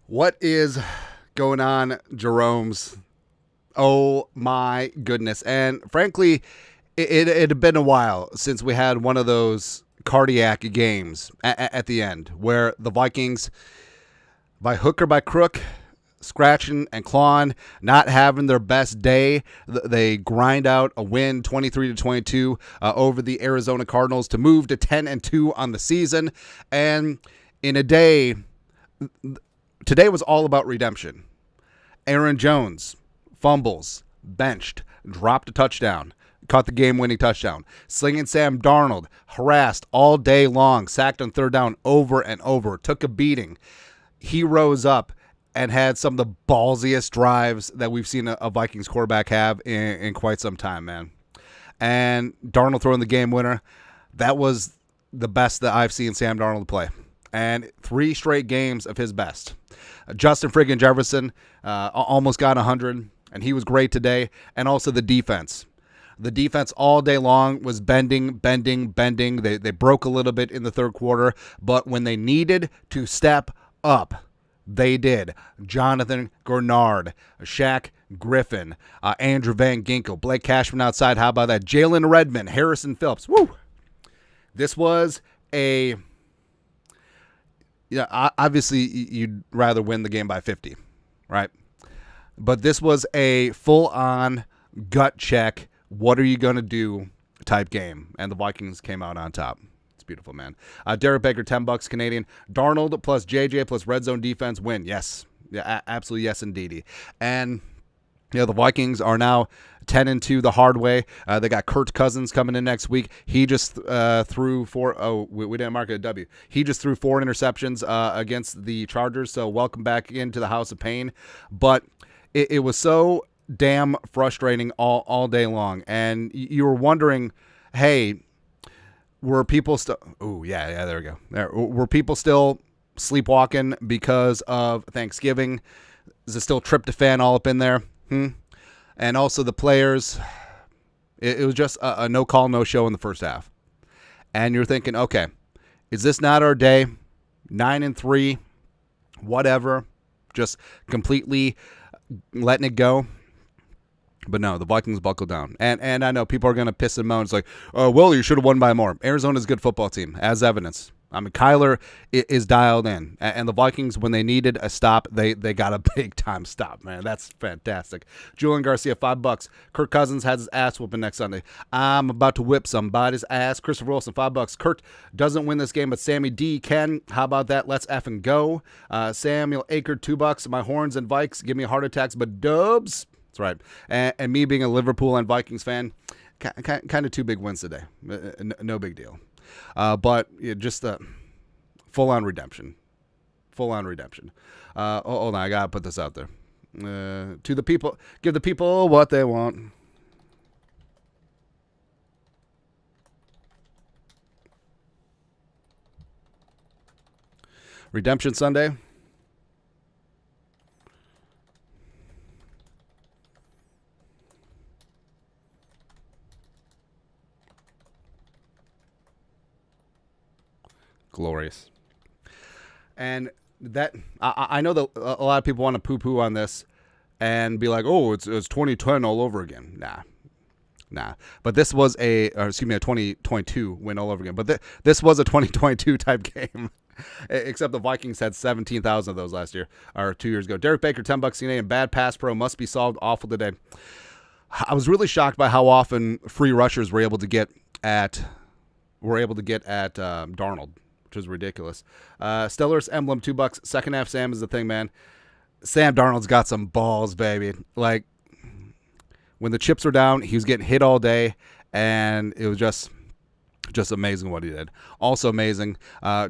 What is going on, Jerome's? Oh my goodness. And frankly, it had been a while since we had one of those cardiac games at the end where the Vikings, by hook or by crook, scratching and clawing, not having their best day, they grind out a win 23-22 over the Arizona Cardinals to move to 10-2 on the season. And in a day, today was all about redemption. Aaron Jones fumbles, benched, dropped a touchdown, caught the game-winning touchdown. Slinging Sam Darnold, harassed all day long, sacked on third down over and over, took a beating. He rose up and had some of the ballsiest drives that we've seen a Vikings quarterback have in quite some time, man. And Darnold throwing the game winner, that was the best that I've seen Sam Darnold play. And 3 straight games of his best. Justin friggin' Jefferson almost got 100, and he was great today. And also the defense. The defense all day long was bending. They broke a little bit in the third quarter, but when they needed to step up, they did. Jonathan Grenard, Shaq Griffin, Andrew Van Ginkel, Blake Cashman outside. How about that? Jalen Redmond, Harrison Phillips. Woo! This was a... Yeah, obviously you'd rather win the game by 50, right? But this was a full-on gut check, what are you going to do type game. And the Vikings came out on top. It's beautiful, man. Derek Baker, $10 Canadian. Darnold plus JJ plus red zone defense win. Yes. Yeah, absolutely yes, indeedy. And the Vikings are now 10-2 the hard way. They got Kirk Cousins coming in next week. He just threw 4. Oh, we didn't mark it a W. He just threw 4 interceptions against the Chargers. So welcome back into the House of Pain. But it was so damn frustrating all day long. And you were wondering, hey, were people still... Oh, yeah, there we go. Were people still sleepwalking because of Thanksgiving? Is it still tryptophan all up in there? And also the players, it was just a no call, no show in the first half. And you're thinking, okay, is this not our day? 9-3, whatever, just completely letting it go. But no, the Vikings buckled down. And I know people are going to piss and moan. It's like, oh, well, you should have won by more. Arizona's a good football team, as evidence. I mean, Kyler is dialed in. And the Vikings, when they needed a stop, they got a big-time stop, man. That's fantastic. Julian Garcia, $5. Kirk Cousins has his ass whooping next Sunday. I'm about to whip somebody's ass. Christopher Wilson, $5. Kirk doesn't win this game, but Sammy D can. How about that? Let's effing go. Samuel Aker, $2. My horns and Vikes give me heart attacks, but dubs. That's right. And me being a Liverpool and Vikings fan, kind of 2 big wins today. No big deal. But just full-on redemption. Full-on redemption. Hold on, I got to put this out there. To the people, give the people what they want. Redemption Sunday. Glorious. And that I know that a lot of people want to poo-poo on this and be like, oh, it's 2010 all over again. Nah. But this was a 2022 win all over again. But this was a 2022 type game. Except the Vikings had 17,000 of those last year, or 2 years ago. Derek Baker, $10 Canadian. Bad pass pro must be solved. Awful today. I was really shocked by how often free rushers were able to get at Darnold, which is ridiculous. Stellar's Emblem, $2. Second half Sam is the thing, man. Sam Darnold's got some balls, baby. Like, when the chips were down, he was getting hit all day, and it was just amazing what he did. Also amazing,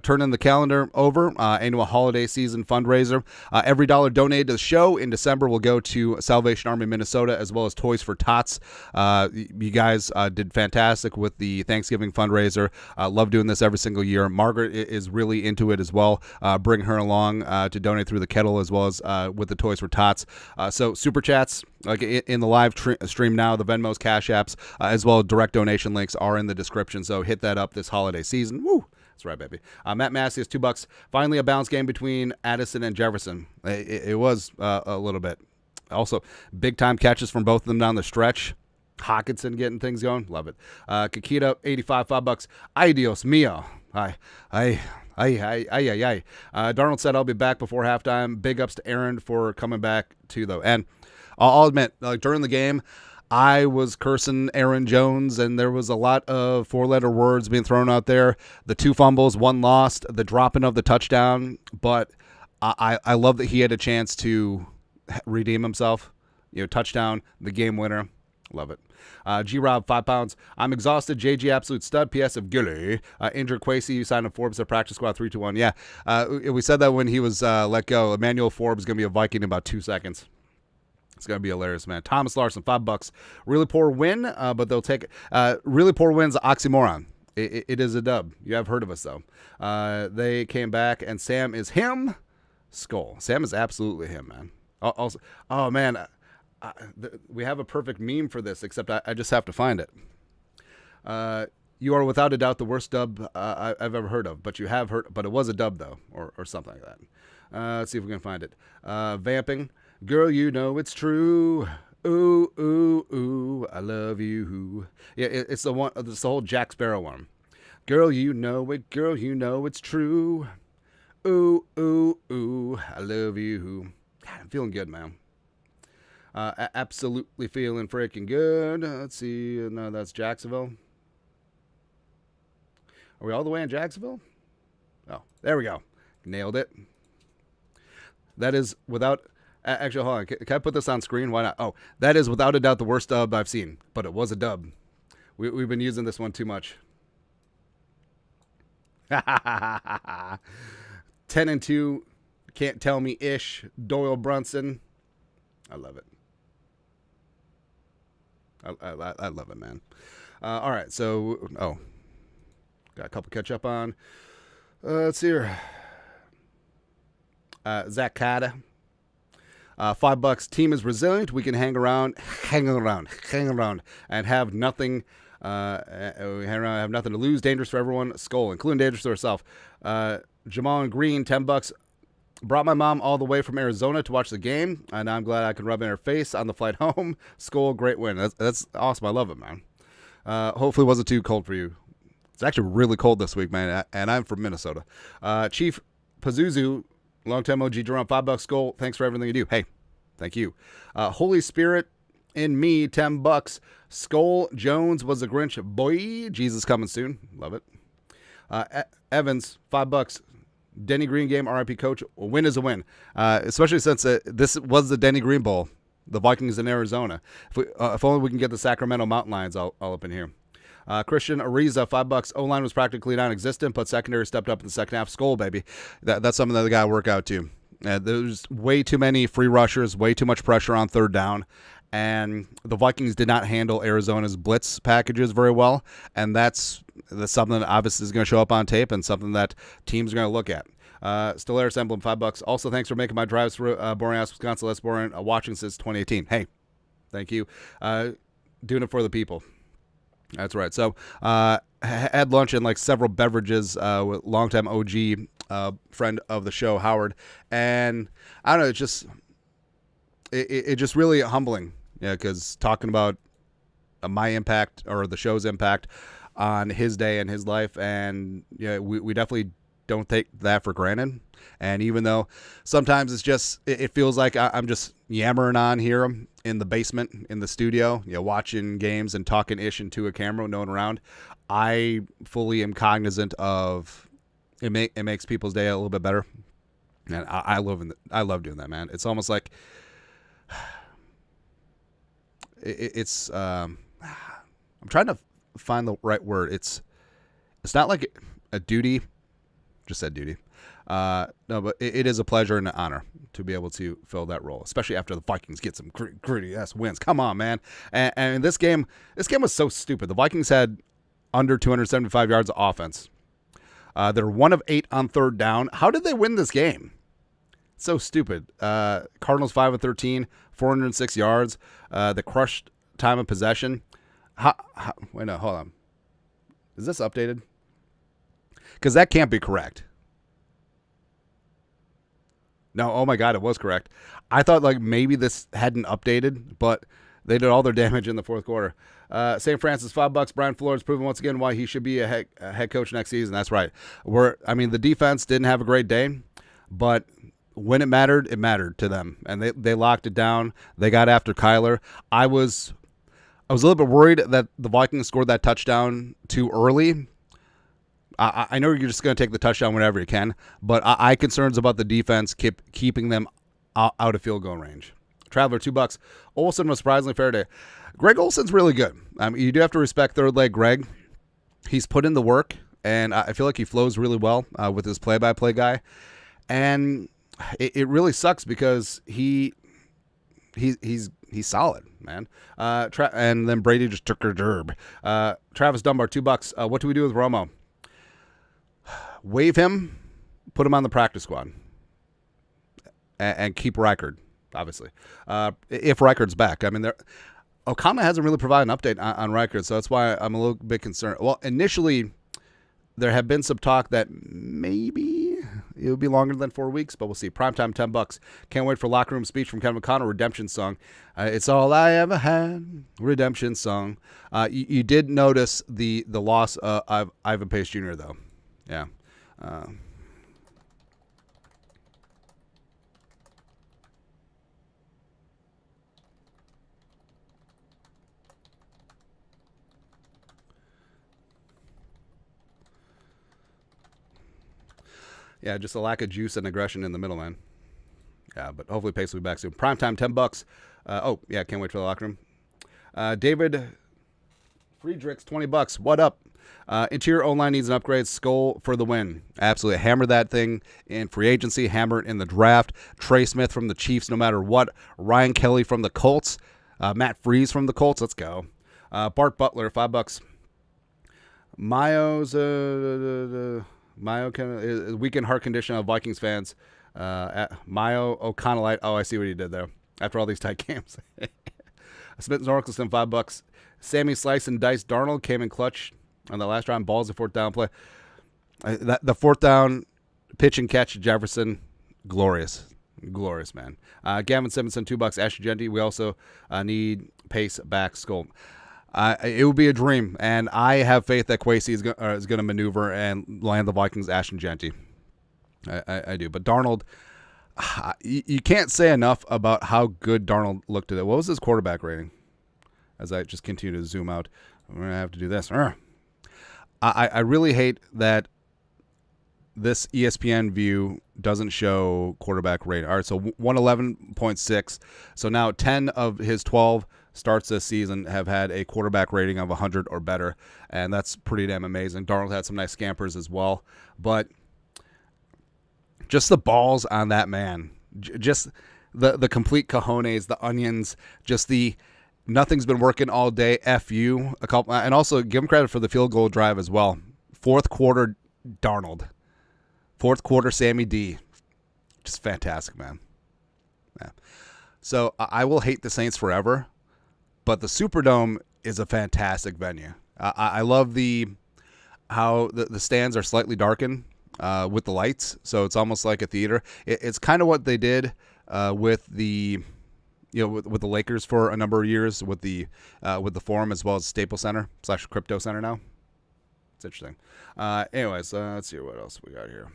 turning the calendar over, annual holiday season fundraiser. Every dollar donated to the show in December will go to Salvation Army Minnesota, as well as Toys for Tots. You guys did fantastic with the Thanksgiving fundraiser. Love doing this every single year. Margaret is really into it as well. Bring her along to donate through the kettle, as well as with the Toys for Tots. So super chats, like in the live stream now, the Venmos, Cash Apps, as well as direct donation links are in the description. So hit that up this holiday season. Woo! That's right, baby. Matt Massey is $2. Finally, a balance game between Addison and Jefferson. It was a little bit. Also, big-time catches from both of them down the stretch. Hawkinson getting things going. Love it. Kikita, 85, $5. Ay, Dios mío. Ay. Darnold said, I'll be back before halftime. Big ups to Aaron for coming back, too, though. And I'll admit, like during the game, I was cursing Aaron Jones, and there was a lot of four-letter words being thrown out there. The 2 fumbles, 1 lost, the dropping of the touchdown. But I love that he had a chance to redeem himself. Touchdown, the game winner. Love it. G-Rob, 5 pounds. I'm exhausted. JG, absolute stud. PS of Gilly. Injured Quasey. You signed up Forbes at practice squad 3-2-1. Yeah. We said that when he was let go. Emmanuel Forbes is going to be a Viking in about 2 seconds. It's going to be hilarious, man. Thomas Larson, $5. Really poor win, but they'll take it. Really poor win's oxymoron. It is a dub. You have heard of us, though. They came back, and Sam is him. Skull. Sam is absolutely him, man. Also, oh, man. We have a perfect meme for this, except I just have to find it. You are without a doubt the worst dub I've ever heard of, but you have heard, but it was a dub though, or something like that. Let's see if we can find it. Vamping, girl, you know it's true. Ooh, ooh, ooh, I love you. Yeah, it's the one. It's the whole Jack Sparrow one. Girl, you know it. Girl, you know it's true. Ooh, ooh, ooh, I love you. God, I'm feeling good, man. Absolutely feeling freaking good. Let's see. No, that's Jacksonville. Are we all the way in Jacksonville? Oh, there we go. Nailed it. That is without... Actually, hold on. Can I put this on screen? Why not? Oh, that is without a doubt the worst dub I've seen. But it was a dub. We've been using this one too much. 10-2. Can't tell me ish. Doyle Brunson. I love it. I love it, man. All right, so got a couple catch up on. Let's see here. Zach Carter, $5. Team is resilient. We can hang around, and have nothing. Have nothing to lose. Dangerous for everyone. Skull, including dangerous to herself. Jamal and Green, $10. Brought my mom all the way from Arizona to watch the game, and I'm glad I could rub in her face on the flight home. Skull, great win. That's awesome. I love it, man. Hopefully it wasn't too cold for you. It's actually really cold this week, man, and I'm from Minnesota. Chief Pazuzu, long-time OG Jerome, $5. Skull, thanks for everything you do. Hey, thank you. Holy Spirit in me, $10. Skull Jones was a Grinch. Boy, Jesus coming soon. Love it. Evans, $5. Denny Green game, RIP coach. A win is a win, especially since this was the Denny Green Bowl, the Vikings in Arizona. If only we can get the Sacramento Mountain Lions all up in here. Christian Ariza, $5. O-line was practically non-existent, but secondary stepped up in the second half. Skull, baby. That's something that the guy work out to. There's way too many free rushers, way too much pressure on third down, and the Vikings did not handle Arizona's blitz packages very well, and that's something that obviously is going to show up on tape and something that teams are going to look at. Stellaris Emblem, $5. Also, thanks for making my drives through boring ass Wisconsin less boring. Watching since 2018. Hey, thank you. Doing it for the people. That's right. So, had lunch and like several beverages with longtime OG friend of the show, Howard, and I don't know. It's just really humbling. Yeah, because talking about my impact or the show's impact on his day and his life, and yeah, we definitely don't take that for granted. And even though sometimes it's just it feels like I'm just yammering on here in the basement in the studio, watching games and talking ish into a camera, no one around, I fully am cognizant of it. It makes people's day a little bit better, and I love doing that, man. It's almost like it's I'm trying to find the right word. It's not like a duty. Just said duty. No, but it is a pleasure and an honor to be able to fill that role, especially after the Vikings get some gritty ass wins. Come on, man. And this game was so stupid. The Vikings had under 275 yards of offense. They're 1 of 8 on third down. How did they win this game? So stupid. Cardinals 5 of 13, 406 yards. The crushed time of possession. Wait, no, hold on. Is this updated? Because that can't be correct. No, oh my God, it was correct. I thought like maybe this hadn't updated, but they did all their damage in the fourth quarter. St. Francis, $5. Brian Flores proven once again why he should be a head coach next season. That's right. The defense didn't have a great day, but when it mattered to them, and they locked it down. They got after Kyler. I was a little bit worried that the Vikings scored that touchdown too early. I know you're just going to take the touchdown whenever you can, but I concerns about the defense keeping them out of field goal range. Traveler, $2. Olsen was surprisingly fair day. Greg Olsen's really good. You do have to respect third leg Greg. He's put in the work, and I feel like he flows really well with his play-by-play guy. And it really sucks because he's solid, man. And then Brady just took her derb. Travis Dunbar, $2. What do we do with Romo? Waive him, put him on the practice squad, and keep Reichard, obviously. If Reichard's back. Okama hasn't really provided an update on Reichard, so that's why I'm a little bit concerned. Well, initially, there have been some talk that maybe it would be longer than 4 weeks, but we'll see. Primetime, $10. Can't wait for locker room speech from Kevin McConnell, redemption song. It's all I ever had, redemption song. You did notice the loss of Ivan Pace Jr., though. Yeah. Yeah, just a lack of juice and aggression in the middle, man. Yeah, but hopefully Pace will be back soon. Primetime, $10. Can't wait for the locker room. David Friedrichs, $20. What up? Interior O-line needs an upgrade. Skull for the win. Absolutely. Hammer that thing in free agency. Hammer it in the draft. Trey Smith from the Chiefs, no matter what. Ryan Kelly from the Colts. Matt Freese from the Colts. Let's go. Bart Butler, $5. Mayo weekend heart condition of Vikings fans. Mayo O'Connellite. Oh, I see what he did there. After all these tight games. Smith and Norkelson, $5. Sammy Slice and Dice Darnold came in clutch on the last round. Balls, the fourth down play. The fourth down pitch and catch Jefferson, glorious, man. Gavin Simonson, $2. Ashley Genty. We also need Pace back. Skull. It would be a dream, and I have faith that Kwesi is going to maneuver and land the Vikings. Ashton Genty. I do, but Darnold, you can't say enough about how good Darnold looked at it. What was his quarterback rating? As I just continue to zoom out, I'm going to have to do this. I really hate that this ESPN view doesn't show quarterback rating. All right, so 111.6. So now 10 of his 12 starts this season have had a quarterback rating of 100 or better, and that's pretty damn amazing. Darnold had some nice scampers as well, but just the balls on that man, just the complete cojones, the onions, just the nothing's been working all day. F you. And also give him credit for the field goal drive as well. Fourth quarter Darnold. Fourth quarter Sammy D. Just fantastic, man. Yeah. So I will hate the Saints forever, but the Superdome is a fantastic venue. I love how the stands are slightly darkened with the lights, so it's almost like a theater. It's kind of what they did with the with the Lakers for a number of years with the Forum as well as Staples Center / Crypto Center now. It's interesting. Anyways, let's see what else we got here.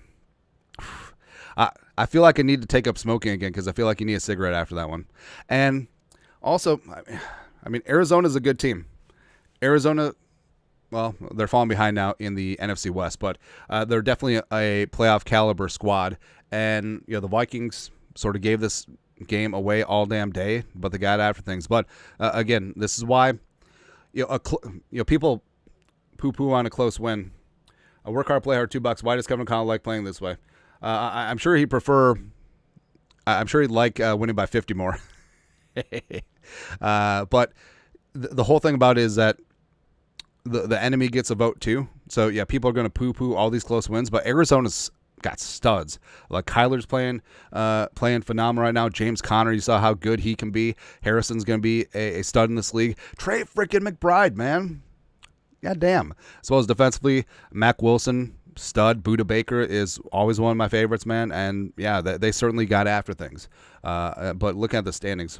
I feel like I need to take up smoking again because I feel like you need a cigarette after that one. And also, Arizona's a good team. Arizona, well, they're falling behind now in the NFC West, but they're definitely a playoff caliber squad. And the Vikings sort of gave this game away all damn day, but they got after things. But again, this is why people poo-poo on a close win. A work hard, play hard, $2. Why does Kevin Connell like playing this way? I'm sure he'd like winning by 50 more. But the whole thing about it is that the enemy gets a vote too. So yeah, people are going to poo-poo all these close wins, but Arizona's got studs. Like Kyler's playing phenomenal right now. James Conner, you saw how good he can be. Harrison's going to be a stud in this league. Trey freaking McBride, man. God damn. As well as defensively, Mac Wilson, stud Buda Baker is always one of my favorites, man. And yeah, they certainly got after things. But look at the standings.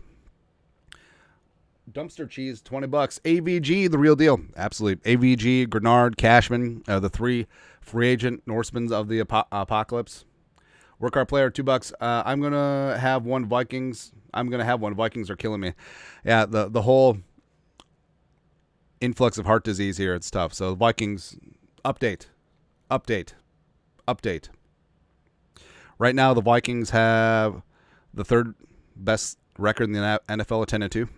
Dumpster cheese, $20. AVG, the real deal. Absolutely. AVG, Grenard, Cashman, the three free agent Norsemans of the apocalypse. Work our player, $2. I'm going to have one Vikings. Vikings are killing me. Yeah, the whole influx of heart disease here, it's tough. So Vikings, update. Right now, the Vikings have the third best record in the NFL at 10-2.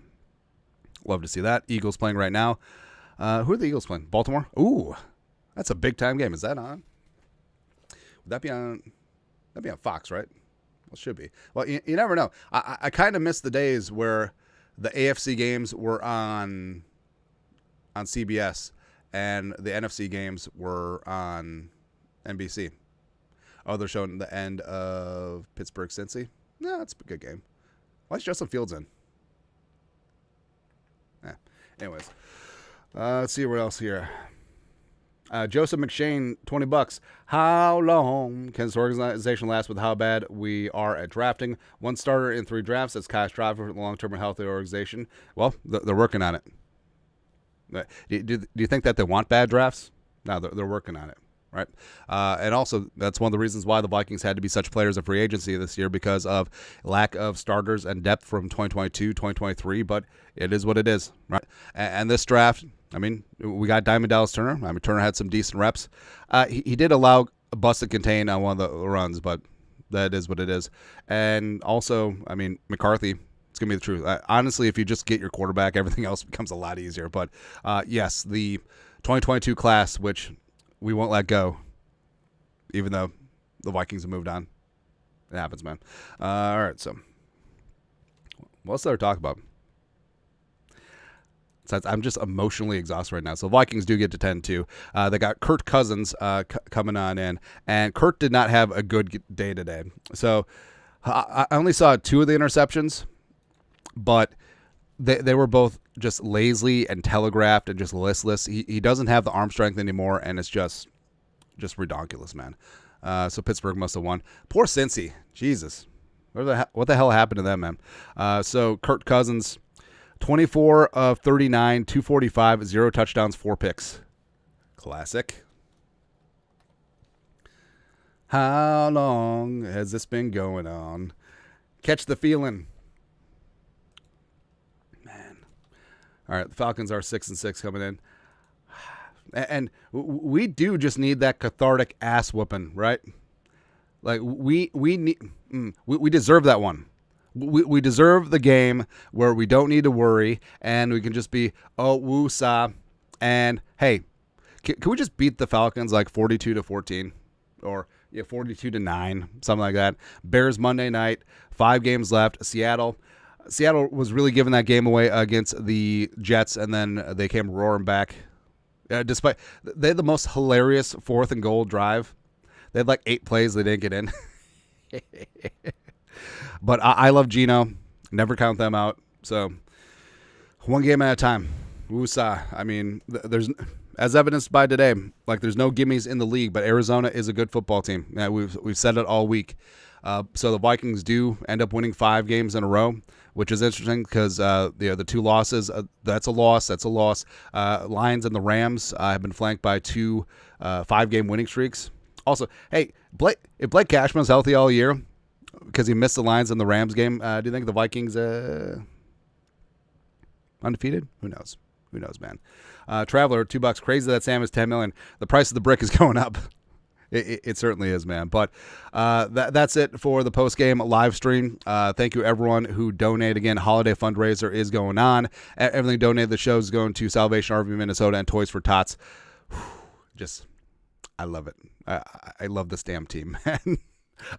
Love to see that. Eagles playing right now. Who are the Eagles playing? Baltimore? Ooh, that's a big-time game. Is that on? Would that be on? That'd be on Fox, right? Well, it should be. Well, you never know. I kind of miss the days where the AFC games were on CBS and the NFC games were on NBC. Oh, they're showing the end of Pittsburgh-Cincy. No, that's a good game. Why is Justin Fields in? Anyways, let's see what else here. Joseph McShane, $20. How long can this organization last with how bad we are at drafting? One starter in 3 drafts. That's catastrophic for the long-term and healthy organization. Well, they're working on it. Do you think that they want bad drafts? No, they're working on it, right? And also, that's one of the reasons why the Vikings had to be such players of free agency this year, because of lack of starters and depth from 2022, 2023. But it is what it is, right? And this draft, I mean, we got Diamond Dallas Turner. I mean, Turner had some decent reps. He did allow a bust to contain on one of the runs, but that is what it is. And also, I mean, McCarthy, it's going to be the truth. Honestly, if you just get your quarterback, everything else becomes a lot easier. But, yes, the 2022 class, which we won't let go, even though the Vikings have moved on. It happens, man. All right, so what's there to talk about? I'm just emotionally exhausted right now. So Vikings do get to 10-2. They got Kirk Cousins coming on in, and Kirk did not have a good day today. So I only saw 2 of the interceptions, but they were both just lazy and telegraphed and just listless. He doesn't have the arm strength anymore, and it's just redonkulous, man. So Pittsburgh must have won. Poor Cincy. Jesus. What the hell happened to them, man? So Kirk Cousins, 24 of 39, 245, 0 touchdowns, 4 picks. Classic. How long has this been going on? Catch the feeling. Man. All right, the Falcons are 6-6 coming in. And we do just need that cathartic ass whooping, right? Like we deserve that one. We deserve the game where we don't need to worry and we can just be woosah. And hey, can we just beat the Falcons like 42-14 or 42-9, something like that? Bears Monday night, 5 games left. Seattle was really giving that game away against the Jets, and then they came roaring back. Despite they had the most hilarious 4th and goal drive. They had like 8 plays they didn't get in. But I love Geno. Never count them out. So one game at a time. Woosah. I mean, there's, as evidenced by today, like there's no gimmies in the league, but Arizona is a good football team. We've said it all week. So the Vikings do end up winning 5 games in a row, which is interesting because the 2 losses, that's a loss. That's a loss. Lions and the Rams have been flanked by 2 5-game winning streaks. Also, hey, if Blake Cashman's healthy all year because he missed the Lions and the Rams game, do you think the Vikings undefeated? Who knows? Who knows, man? Traveler, $2. Crazy that Sam is $10 million. The price of the brick is going up. It certainly is, man. But that's it for the post-game live stream. Thank you, everyone who donated. Again, holiday fundraiser is going on. Everything donated to the show is going to Salvation Army Minnesota and Toys for Tots. I love it. I love this damn team, man.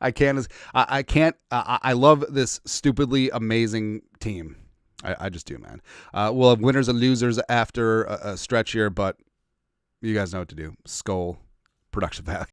I love this stupidly amazing team. I just do, man. We'll have winners and losers after a stretch here, but you guys know what to do. Skull production value.